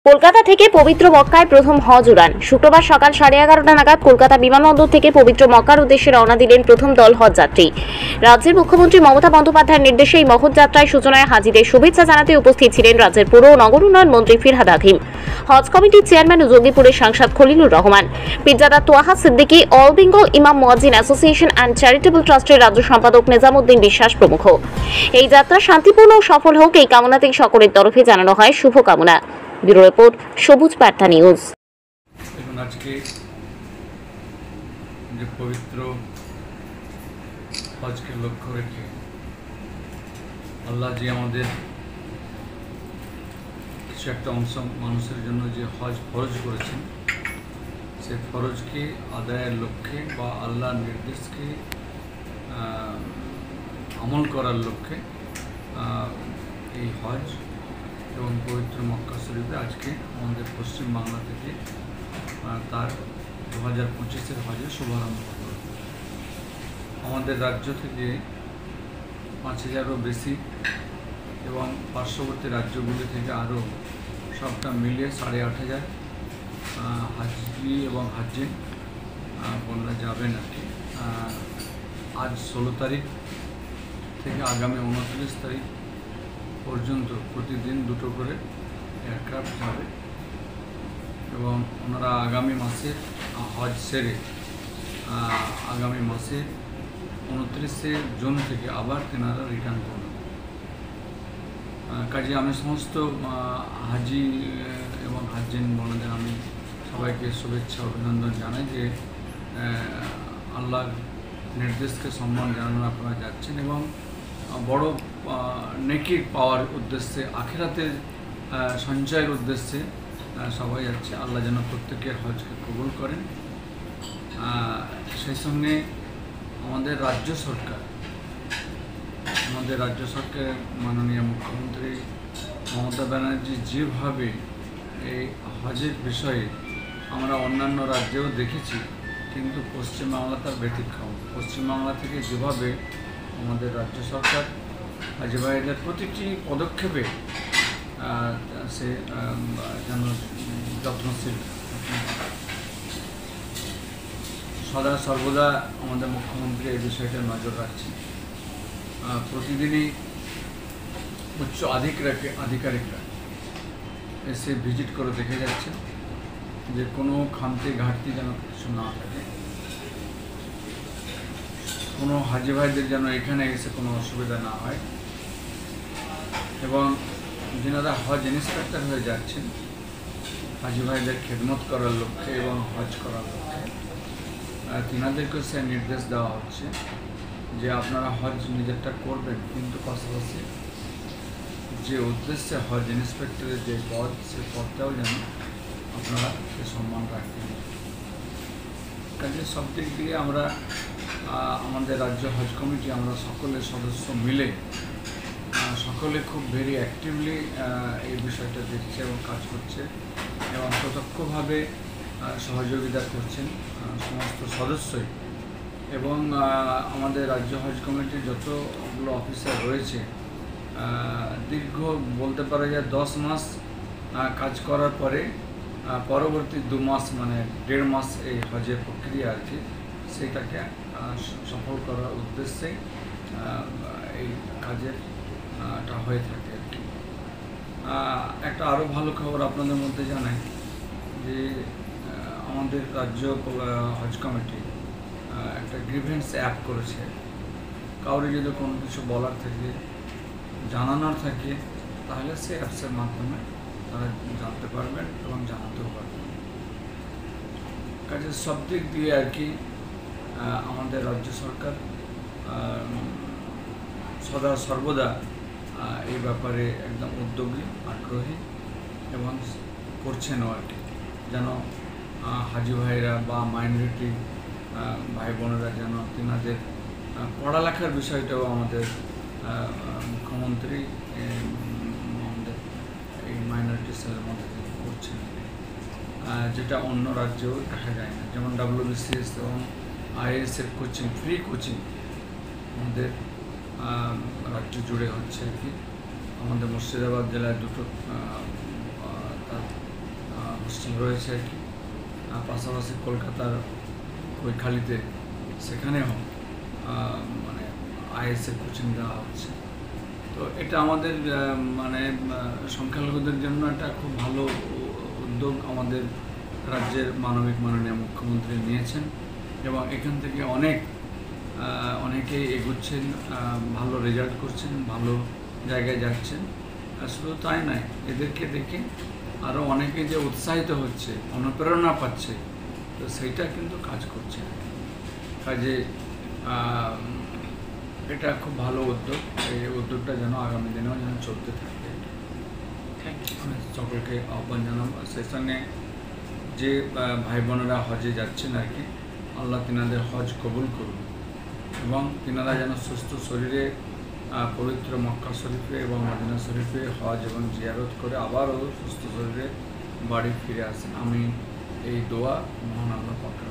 কলকাতা থেকে পবিত্র মক্কায় প্রথম হজ উড়ান। শুক্রবার সকাল 11:30 নাগাদ কলকাতা বিমানবন্দর থেকে পবিত্র মক্কার উদ্দেশ্যে রওনা দিলেন প্রথম দল হজ যাত্রী। রাজ্যের মুখ্যমন্ত্রী মমতা বন্দ্যোপাধ্যায়ের নির্দেশে এই মহৎ যাত্রায় সূচনায় হাজিদের শুভেচ্ছা জানাতে উপস্থিত ছিলেন রাজ্যের পুর ও নগর উন্নয়ন মন্ত্রী ফিরহাদ হাকিম, হজ কমিটির চেয়ারম্যান ও জঙ্গিপুরের সাংসদ খলিলুর রহমান, পীরজাদা তোয়াহা সিদ্দিকী, অল বেঙ্গল ইমাম মুয়াজ্জিন অ্যাসোসিয়েশন অ্যান্ড চ্যারিটেবল ট্রাস্টের রাজ্য সম্পাদক নিজামুদ্দিন বিশ্বাস প্রমুখ। এই যাত্রা শান্তিপূর্ণ ও সফল হোক, এই কামনাতেই সকলের তরফে জানানো হয় শুভকামনা। ব্যুরো রিপোর্ট, সবুজ বার্তা নিউজ। এখন আজকে যে পবিত্র হজকে লক্ষ্য রেখে আল্লাহ যে আমাদের কিছু একটা অংশ মানুষের জন্য যে হজ ফরজ করেছেন, সেই ফরজকে আদায়ের লক্ষ্যে বা আল্লাহর নির্দেশকে আমল করার লক্ষ্যে এই হজ এবং পবিত্র মক্কা শরীফে আজকে আমাদের পশ্চিম বাংলা থেকে তার 2025-এর হজের শুভারম্ভ হল। আমাদের রাজ্য থেকে 5,000-এরও বেশি এবং পার্শ্ববর্তী রাজ্যগুলি থেকে আরও সবটা মিলিয়ে 8,500 হাজি এবং হাজিন বোনরা যাবেন আর কি। আজ 16 তারিখ থেকে আগামী 29 তারিখ পর্যন্ত প্রতিদিন 2টো করে এয়ারক্রাফট যাবে এবং ওনারা আগামী মাসে হজ সেরে আগামী মাসে 29শে জুন থেকে আবার তেনারা রিটার্ন করবেন। কাজে আমি সমস্ত হাজি এবং হাজিন বোনদের আমি সবাইকে শুভেচ্ছা অভিনন্দন জানাই যে আল্লাহর নির্দেশকে সম্মান জানানো আপনারা যাচ্ছেন এবং বড় নেকি পাওয়ার উদ্দেশ্যে, আখিরাতের সঞ্চয়ের উদ্দেশ্যে সবাই যাচ্ছে। আল্লাহ যেন প্রত্যেকের হজকে কবুল করেন। সেই সঙ্গে আমাদের রাজ্য সরকারের মাননীয় মুখ্যমন্ত্রী মমতা ব্যানার্জি যেভাবে এই হজের বিষয়ে আমরা অন্যান্য রাজ্যেও দেখেছি, কিন্তু পশ্চিমবাংলা তার ব্যতিক্রম। পশ্চিমবাংলা থেকে যেভাবে আমাদের রাজ্য সরকার হাজি ভাইদের প্রতিটি পদক্ষেপে সে যেন যত্নশীল, সদা সর্বদা আমাদের মুখ্যমন্ত্রী এই বিষয়টা নজর রাখছে। প্রতিদিনই উচ্চ আধিকারিকরা এসে ভিজিট করে দেখে যাচ্ছে যে কোনো খামতি ঘাটতি যেন কিছু না থাকে, কোনো হাজি ভাইদের যেন এখানে এসে কোনো অসুবিধা না হয় এবং যিনারা হজ ইন্সপেক্টর হয়ে যাচ্ছেন হাজি ভাইদের খেদমত করার লক্ষ্যে এবং হজ করার লক্ষ্যে তিনাদেরকেও সে নির্দেশ দেওয়া হচ্ছে যে আপনারা হজ নিজেরটা করবেন, কিন্তু পাশাপাশি যে উদ্দেশ্যে হজ ইন্সপেক্টরের যে পদ, সে পদটাও যেন আপনারা সম্মান রাখবেন। কাজে সব দিক দিয়ে আমরা আমাদের রাজ্য হজ কমিটি আমরা সকলের সদস্য মিলে সকলে খুব ভেরি অ্যাক্টিভলি এই বিষয়টা দেখছে এবং কাজ করছে এবং প্রত্যক্ষভাবে সহযোগিতা করছেন সমস্ত সদস্যই। এবং আমাদের রাজ্য হজ কমিটির যতগুলো অফিসার রয়েছে দীর্ঘ বলতে পারা যায় 10 মাস কাজ করার পরে পরবর্তী 2 মাস মানে 1.5 মাস এই হজের প্রক্রিয়া আর কি, সেইটাকে সফল করার উদ্দেশ্যে এই কাজেরটা হয়ে থাকে আর কি। একটা আরও ভালো খবর আপনাদের মধ্যে জানাই যে আমাদের রাজ্য হজ কমিটি একটা গ্রিভেন্স অ্যাপ করেছে। কাউরে যদি কোনো কিছু বলার থাকে, জানানোর থাকে, তাহলে সে অ্যাপসের মাধ্যমে তারা জানতে পারবেন এবং জানাতেও পারবেন। কাজে সব দিক দিয়ে আর কি আমাদের রাজ্য সরকার সদা সর্বদা এই ব্যাপারে একদম উদ্যোগী, আগ্রহী এবং করছেনও আর কি, যেন হাজি ভাইরা বা মাইনরিটি ভাই বোনেরা যেন তিনাদের পড়ালেখার বিষয়টাও আমাদের মুখ্যমন্ত্রী আমাদের এই মাইনরিটি সেলের মধ্যে করছেন, যেটা অন্য রাজ্যেও দেখা যায় না। যেমন WBCS এবং IAS-এর কোচিং, ফ্রি কোচিং আমাদের রাজ্য জুড়ে হচ্ছে আর কি। আমাদের মুর্শিদাবাদ জেলায় 2টো তার মিছিল রয়েছে আর কি। পাশাপাশি কলকাতার কৈখালিতে সেখানেও মানে আইএসএ কোচিং দেওয়া হচ্ছে। তো এটা আমাদের মানে সংখ্যালঘুদের জন্য একটা খুব ভালো উদ্যোগ আমাদের রাজ্যের মাননীয় মুখ্যমন্ত্রী নিয়েছেন এবং এখান থেকে অনেকেই এগুচ্ছেন, ভালো রেজাল্ট করছেন, ভালো জায়গায় যাচ্ছেন। আর শুধু তাই নয়, এদেরকে দেখে আরও অনেকে যে উৎসাহিত হচ্ছে, অনুপ্রেরণা পাচ্ছে, তো সেইটা কিন্তু কাজ করছে। কাজে এটা খুব ভালো উদ্যোগ। এই উদ্যোগটা যেন আগামী দিনেও যেন চলতে থাকে, সকলকে আহ্বান জানাবো। সেই সঙ্গে যে ভাই বোনেরা হজে যাচ্ছেন আর কি, আল্লাহ তিনাদের হজ কবুল করুন এবং তিনারা যেন সুস্থ শরীরে পবিত্র মক্কা শরীফে এবং মদিনা শরীফে হজ এবং জিয়ারত করে আবারও সুস্থ শরীরে বাড়ি ফিরে আসেন। আমি এই দোয়া মহান আল্লাহ পাকের